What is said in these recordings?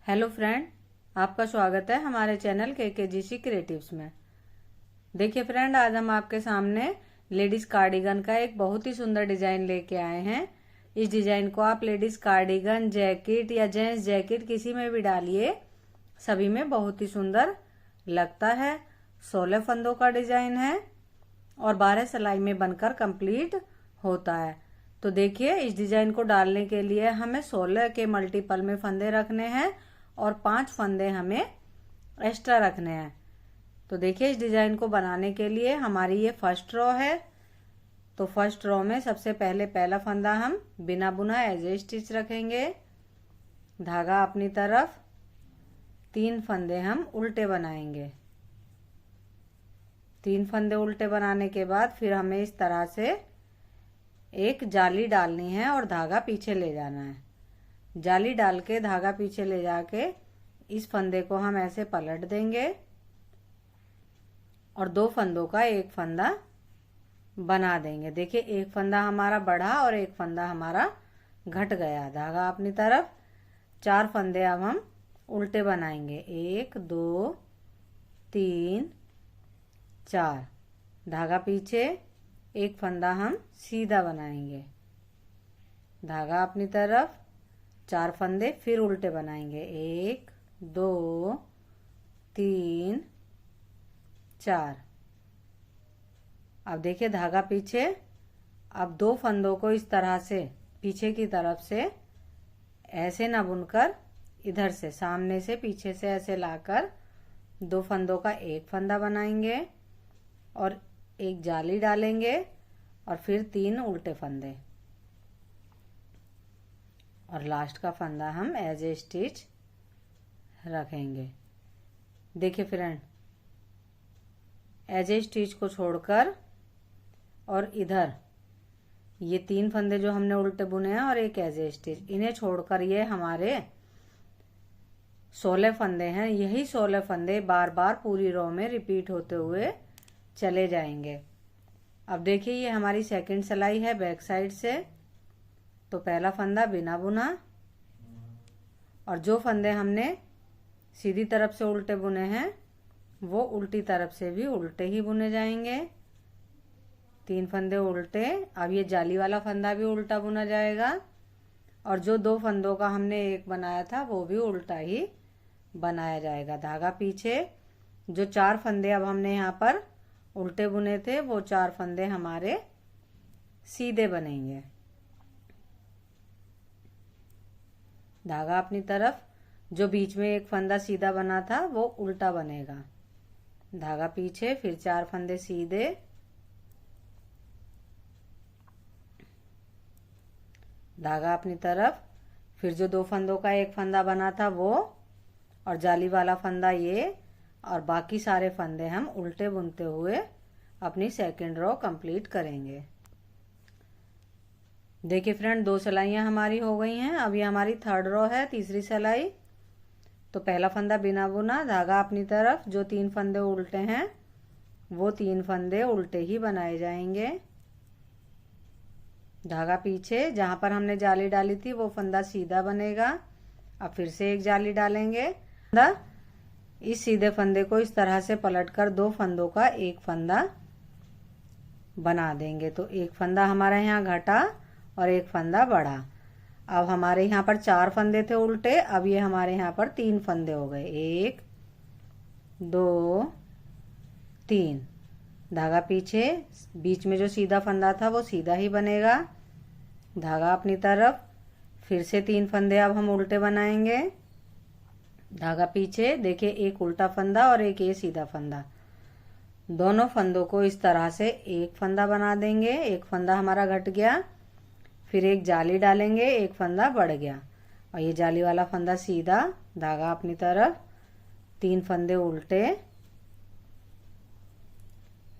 Hello friend, आपका स्वागत है हमारे चैनल KKGC क्रिएटिव्स में। देखिए फ्रेंड, आज हम आपके सामने लेडीज कार्डिगन का एक बहुत ही सुंदर डिजाइन लेके आए हैं। इस डिजाइन को आप लेडीज कार्डिगन, जैकेट या जेंट्स जैकेट किसी में भी डालिए, सभी में बहुत ही सुंदर लगता है। 16 फंदों का डिजाइन है और 12 सिलाई में बनकर कंप्लीट होता है। तो देखिए, इस डिजाइन को डालने के लिए हमें 16 के मल्टीपल में फंदे रखने हैं और 5 फंदे हमें एक्स्ट्रा रखने हैं। तो देखिए, इस डिजाइन को बनाने के लिए हमारी ये फर्स्ट रो है। तो फर्स्ट रो में सबसे पहले पहला फंदा हम बिना बुना एज ए स्टिच रखेंगे। धागा अपनी तरफ, 3 फंदे हम उल्टे बनाएंगे। 3 फंदे उल्टे बनाने के बाद फिर हमें इस तरह से एक जाली डालनी है और धागा पीछे ले जाना है। जाली डाल के धागा पीछे ले जाके इस फंदे को हम ऐसे पलट देंगे और 2 फंदों का एक फंदा बना देंगे। देखिए, एक फंदा हमारा बढ़ा और एक फंदा हमारा घट गया। धागा अपनी तरफ, 4 फंदे अब हम उल्टे बनाएंगे। 1 2 3 4। धागा पीछे, एक फंदा हम सीधा बनाएंगे। धागा अपनी तरफ, 4 फंदे फिर उल्टे बनाएंगे। 1 2 3 4। अब देखिए, धागा पीछे। अब 2 फंदों को इस तरह से पीछे की तरफ से ऐसे ना बुनकर, इधर से सामने से पीछे से ऐसे लाकर 2 फंदों का एक फंदा बनाएंगे और एक जाली डालेंगे और फिर 3 उल्टे फंदे और लास्ट का फंदा हम एज ए स्टिच रखेंगे। देखिए फ्रेंड, एज ए स्टिच को छोड़कर और इधर ये 3 फंदे जो हमने उल्टे बुने हैं और एक एज ए स्टिच, इन्हें छोड़कर ये हमारे 16 फंदे हैं। यही 16 फंदे बार बार पूरी रो में रिपीट होते हुए चले जाएंगे। अब देखिए, ये हमारी सेकंड सिलाई है बैक साइड से। तो पहला फंदा बिना बुना और जो फंदे हमने सीधी तरफ से उल्टे बुने हैं वो उल्टी तरफ से भी उल्टे ही बुने जाएंगे। 3 फंदे उल्टे। अब ये जाली वाला फंदा भी उल्टा बुना जाएगा और जो 2 फंदों का हमने एक बनाया था वो भी उल्टा ही बनाया जाएगा। धागा पीछे, जो 4 फंदे अब हमने यहाँ पर उल्टे बुने थे वो 4 फंदे हमारे सीधे बनेंगे। धागा अपनी तरफ, जो बीच में एक फंदा सीधा बना था वो उल्टा बनेगा। धागा पीछे, फिर 4 फंदे सीधे। धागा अपनी तरफ, फिर जो 2 फंदों का एक फंदा बना था वो और जाली वाला फंदा ये, और बाकी सारे फंदे हम उल्टे बुनते हुए अपनी सेकंड रो कंप्लीट करेंगे। देखिए फ्रेंड, 2 सिलाइयाँ हमारी हो गई हैं। अब ये हमारी थर्ड रो है, तीसरी सिलाई। तो पहला फंदा बिना बुना, धागा अपनी तरफ, जो 3 फंदे उल्टे हैं वो 3 फंदे उल्टे ही बनाए जाएंगे। धागा पीछे, जहां पर हमने जाली डाली थी वो फंदा सीधा बनेगा। अब फिर से एक जाली डालेंगे। इस सीधे फंदे को इस तरह से पलटकर 2 फंदों का एक फंदा बना देंगे। तो एक फंदा हमारा यहाँ घटा और एक फंदा बढ़ा। अब हमारे यहाँ पर 4 फंदे थे उल्टे, अब ये हमारे यहाँ पर 3 फंदे हो गए। 1 2 3। धागा पीछे, बीच में जो सीधा फंदा था वो सीधा ही बनेगा। धागा अपनी तरफ, फिर से 3 फंदे अब हम उल्टे बनाएंगे। धागा पीछे, देखिए एक उल्टा फंदा और एक ये सीधा फंदा। दोनों फंदों को इस तरह से एक फंदा बना देंगे। एक फंदा हमारा घट गया, फिर एक जाली डालेंगे, एक फंदा बढ़ गया और ये जाली वाला फंदा सीधा। धागा अपनी तरफ, 3 फंदे उल्टे।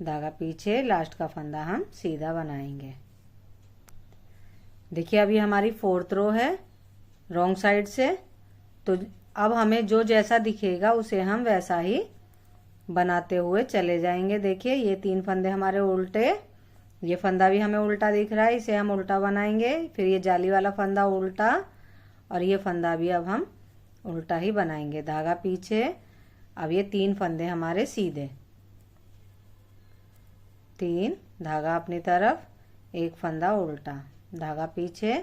धागा पीछे, लास्ट का फंदा हम सीधा बनाएंगे। देखिए, अभी हमारी 4th रो है रॉन्ग साइड से। तो अब हमें जो जैसा दिखेगा उसे हम वैसा ही बनाते हुए चले जाएंगे। देखिए, ये 3 फंदे हमारे उल्टे, ये फंदा भी हमें उल्टा दिख रहा है, इसे हम उल्टा बनाएंगे। फिर ये जाली वाला फंदा उल्टा और ये फंदा भी अब हम उल्टा ही बनाएंगे, धागा पीछे। अब ये 3 फंदे हमारे सीधे, 3, धागा अपनी तरफ, 1 फंदा उल्टा, धागा पीछे,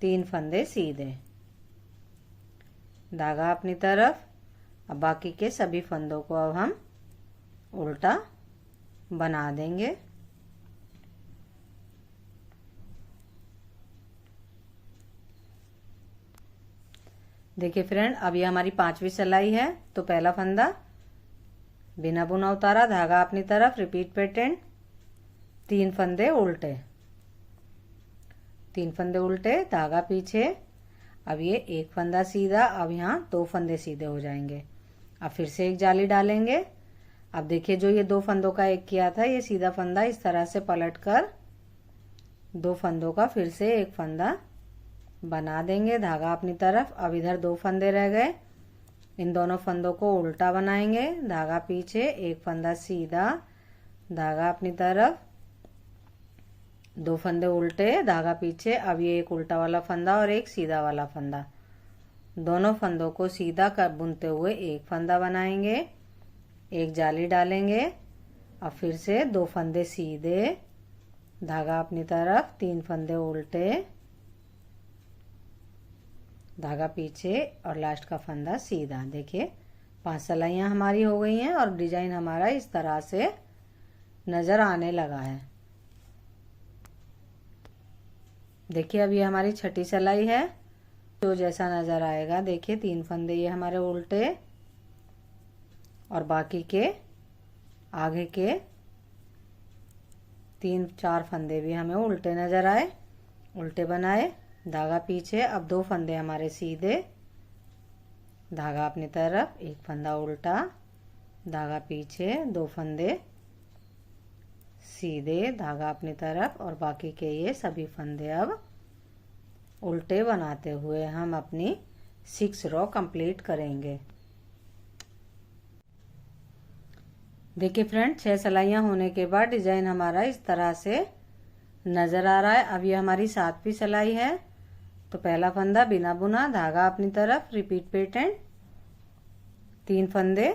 3 फंदे सीधे, धागा अपनी तरफ। अब बाकी के सभी फंदों को अब हम उल्टा बना देंगे। देखिए फ्रेंड, अब ये हमारी 5वीं सिलाई है। तो पहला फंदा बिना बुना उतारा, धागा अपनी तरफ, रिपीट पैटर्न, 3 फंदे उल्टे, 3 फंदे उल्टे, धागा पीछे। अब ये 1 फंदा सीधा, अब यहाँ 2 फंदे सीधे हो जाएंगे। अब फिर से एक जाली डालेंगे। अब देखिए जो ये 2 फंदों का एक किया था, ये सीधा फंदा इस तरह से पलट कर 2 फंदों का फिर से एक फंदा बना देंगे, धागा अपनी तरफ। अब इधर 2 फंदे रह गए, इन दोनों फंदों को उल्टा बनाएंगे, धागा पीछे, 1 फंदा सीधा, धागा अपनी तरफ, 2 फंदे उल्टे, धागा पीछे। अब ये एक उल्टा वाला फंदा और एक सीधा वाला फंदा, दोनों फंदों को सीधा कर बुनते हुए 1 फंदा बनाएंगे, एक जाली डालेंगे। अब फिर से 2 फंदे सीधे, धागा अपनी तरफ, 3 फंदे उल्टे, धागा पीछे और लास्ट का फंदा सीधा। देखिए 5 सिलाइयाँ हमारी हो गई हैं और डिजाइन हमारा इस तरह से नजर आने लगा है। देखिए अब ये हमारी 6ठी सिलाई है, तो जैसा नजर आएगा। देखिए 3 फंदे ये हमारे उल्टे और बाकी के आगे के 3-4 फंदे भी हमें उल्टे नजर आए, उल्टे बनाए, धागा पीछे। अब 2 फंदे हमारे सीधे, धागा अपनी तरफ, 1 फंदा उल्टा, धागा पीछे, 2 फंदे सीधे, धागा अपनी तरफ और बाकी के ये सभी फंदे अब उल्टे बनाते हुए हम अपनी 6 रो कंप्लीट करेंगे। देखिए फ्रेंड, 6 सिलाइयाँ होने के बाद डिजाइन हमारा इस तरह से नजर आ रहा है। अब ये हमारी 7वीं सिलाई है। तो पहला फंदा बिना बुना, धागा अपनी तरफ, रिपीट पैटर्न, 3 फंदे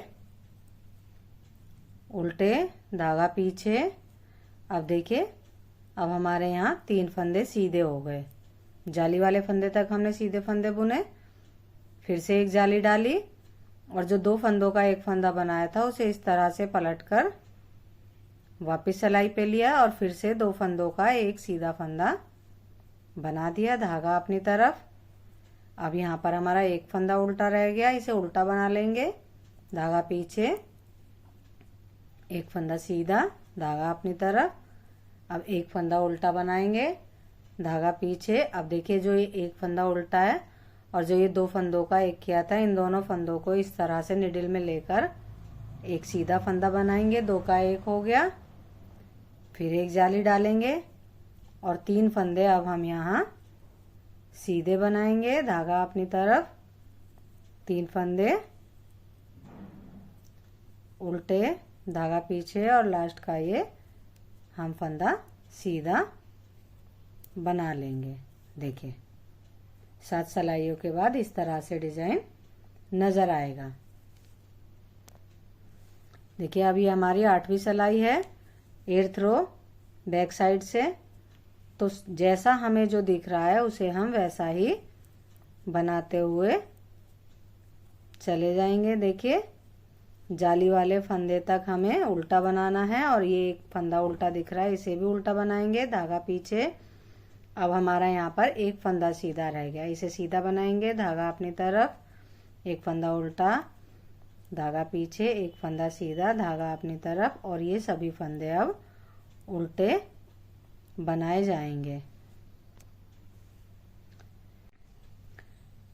उल्टे, धागा पीछे। अब देखिए अब हमारे यहाँ 3 फंदे सीधे हो गए, जाली वाले फंदे तक हमने सीधे फंदे बुने, फिर से एक जाली डाली और जो 2 फंदों का एक फंदा बनाया था उसे इस तरह से पलटकर वापस सिलाई पे लिया और फिर से 2 फंदों का एक सीधा फंदा बना दिया, धागा अपनी तरफ। अब यहाँ पर हमारा एक फंदा उल्टा रह गया, इसे उल्टा बना लेंगे, धागा पीछे, 1 फंदा सीधा, धागा अपनी तरफ। अब 1 फंदा उल्टा बनाएंगे, धागा पीछे। अब देखिए जो ये 1 फंदा उल्टा है और जो ये 2 फंदों का एक किया था, इन दोनों फंदों को इस तरह से निडल में लेकर एक सीधा फंदा बनाएंगे, 2 का 1 हो गया, फिर एक जाली डालेंगे और 3 फंदे अब हम यहाँ सीधे बनाएंगे, धागा अपनी तरफ, 3 फंदे उल्टे, धागा पीछे और लास्ट का ये हम फंदा सीधा बना लेंगे। देखिए 7 सिलाइयों के बाद इस तरह से डिजाइन नजर आएगा। देखिए अभी हमारी 8वीं सिलाई है, 8th रो बैक साइड से। तो जैसा हमें जो दिख रहा है उसे हम वैसा ही बनाते हुए चले जाएंगे। देखिए जाली वाले फंदे तक हमें उल्टा बनाना है और ये एक फंदा उल्टा दिख रहा है, इसे भी उल्टा बनाएंगे, धागा पीछे। अब हमारा यहाँ पर एक फंदा सीधा रह गया, इसे सीधा बनाएंगे, धागा अपनी तरफ, 1 फंदा उल्टा, धागा पीछे, 1 फंदा सीधा, धागा अपनी तरफ और ये सभी फंदे अब उल्टे बनाए जाएंगे।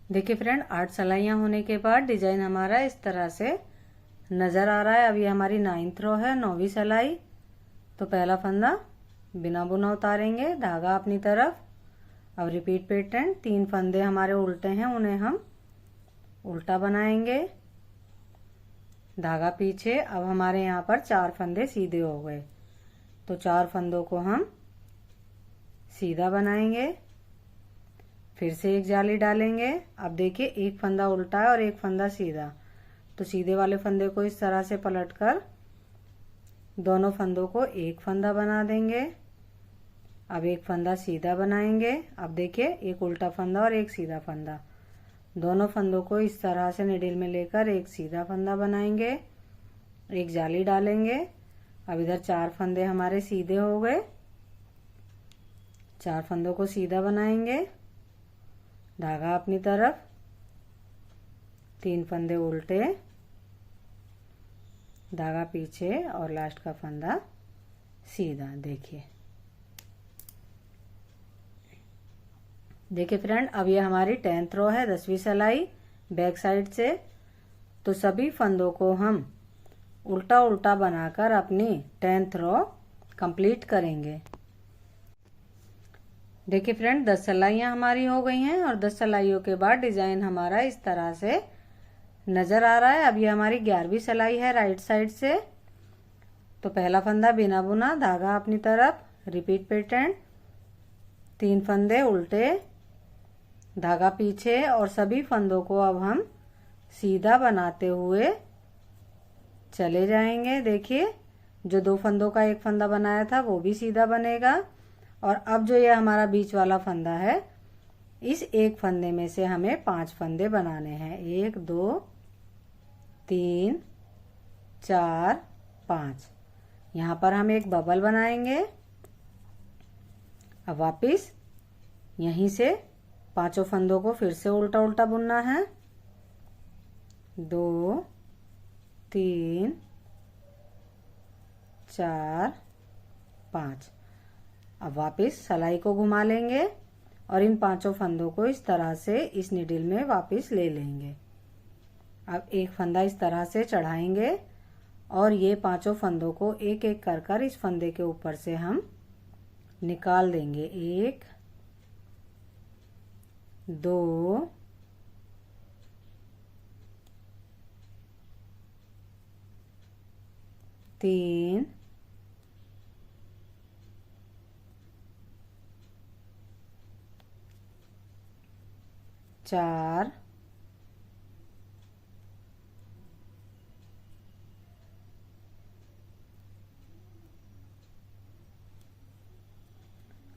देखिए फ्रेंड, 8 सिलाइयाँ होने के बाद डिजाइन हमारा इस तरह से नजर आ रहा है। अभी हमारी 9th रो है, 9वीं सिलाई। तो पहला फंदा बिना बुना उतारेंगे, धागा अपनी तरफ। अब रिपीट पैटर्न, 3 फंदे हमारे उल्टे हैं, उन्हें हम उल्टा बनाएंगे, धागा पीछे। अब हमारे यहाँ पर 4 फंदे सीधे हो गए, तो 4 फंदों को हम सीधा बनाएंगे, फिर से एक जाली डालेंगे। अब देखिए एक फंदा उल्टा है और एक फंदा सीधा, तो सीधे वाले फंदे को इस तरह से पलटकर दोनों फंदों को एक फंदा बना देंगे। अब एक फंदा सीधा बनाएंगे। अब देखिए एक उल्टा फंदा और एक सीधा फंदा, दोनों फंदों को इस तरह से निडिल में लेकर एक सीधा फंदा बनाएंगे, एक जाली डालेंगे। अब इधर 4 फंदे हमारे सीधे हो गए, 4 फंदों को सीधा बनाएंगे, धागा अपनी तरफ, 3 फंदे उल्टे, धागा पीछे और लास्ट का फंदा सीधा। देखिए फ्रेंड, अब ये हमारी 10th रो है, 10वीं सिलाई बैक साइड से। तो सभी फंदों को हम उल्टा उल्टा बनाकर अपनी 10th रो कंप्लीट करेंगे। देखिए फ्रेंड, 10 सिलाइयाँ हमारी हो गई हैं और 10 सिलाइयों के बाद डिजाइन हमारा इस तरह से नजर आ रहा है। अब ये हमारी 11वीं सिलाई है राइट साइड से। तो पहला फंदा बिना बुना, धागा अपनी तरफ, रिपीट पैटर्न, 3 फंदे उल्टे, धागा पीछे और सभी फंदों को अब हम सीधा बनाते हुए चले जाएंगे। देखिए जो 2 फंदों का एक फंदा बनाया था वो भी सीधा बनेगा। और अब जो ये हमारा बीच वाला फंदा है, इस एक फंदे में से हमें 5 फंदे बनाने हैं। 1 2 3 4 5। यहाँ पर हम एक बबल बनाएंगे। अब वापिस यहीं से 5 फंदों को फिर से उल्टा उल्टा बुनना है। 2 3 4 5। अब वापस सिलाई को घुमा लेंगे और इन 5 फंदों को इस तरह से इस निडिल में वापस ले लेंगे। अब एक फंदा इस तरह से चढ़ाएंगे और ये 5 फंदों को एक एक कर कर इस फंदे के ऊपर से हम निकाल देंगे। 1 2 3 4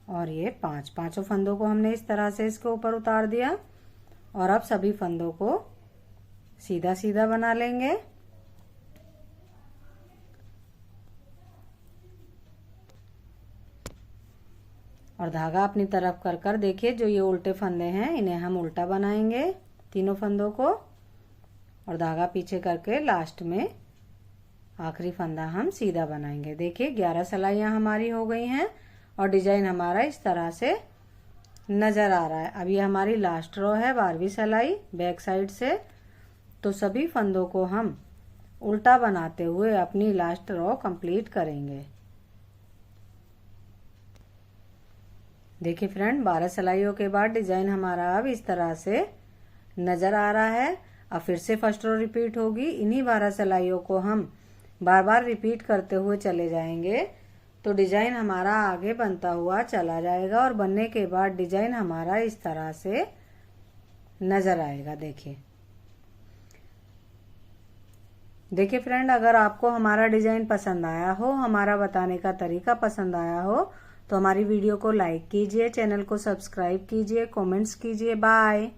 और ये 5 5 फंदों को हमने इस तरह से इसके ऊपर उतार दिया। और अब सभी फंदों को सीधा सीधा बना लेंगे। और धागा अपनी तरफ कर कर देखिए जो ये उल्टे फंदे हैं इन्हें हम उल्टा बनाएंगे तीनों फंदों को, और धागा पीछे करके लास्ट में आखिरी फंदा हम सीधा बनाएंगे। देखिए 11 सिलाइयाँ हमारी हो गई हैं और डिजाइन हमारा इस तरह से नजर आ रहा है। अब ये हमारी लास्ट रो है 12वीं सिलाई बैक साइड से। तो सभी फंदों को हम उल्टा बनाते हुए अपनी लास्ट रो कंप्लीट करेंगे। देखिए फ्रेंड, 12 सिलाइयों के बाद डिजाइन हमारा अब इस तरह से नजर आ रहा है। अब फिर से फर्स्ट रो रिपीट होगी। इन्हीं 12 सिलाइयों को हम बार बार रिपीट करते हुए चले जाएंगे तो डिजाइन हमारा आगे बनता हुआ चला जाएगा और बनने के बाद डिजाइन हमारा इस तरह से नजर आएगा। देखिए फ्रेंड, अगर आपको हमारा डिजाइन पसंद आया हो, हमारा बताने का तरीका पसंद आया हो तो हमारी वीडियो को लाइक कीजिए, चैनल को सब्सक्राइब कीजिए, कमेंट्स कीजिए। बाय।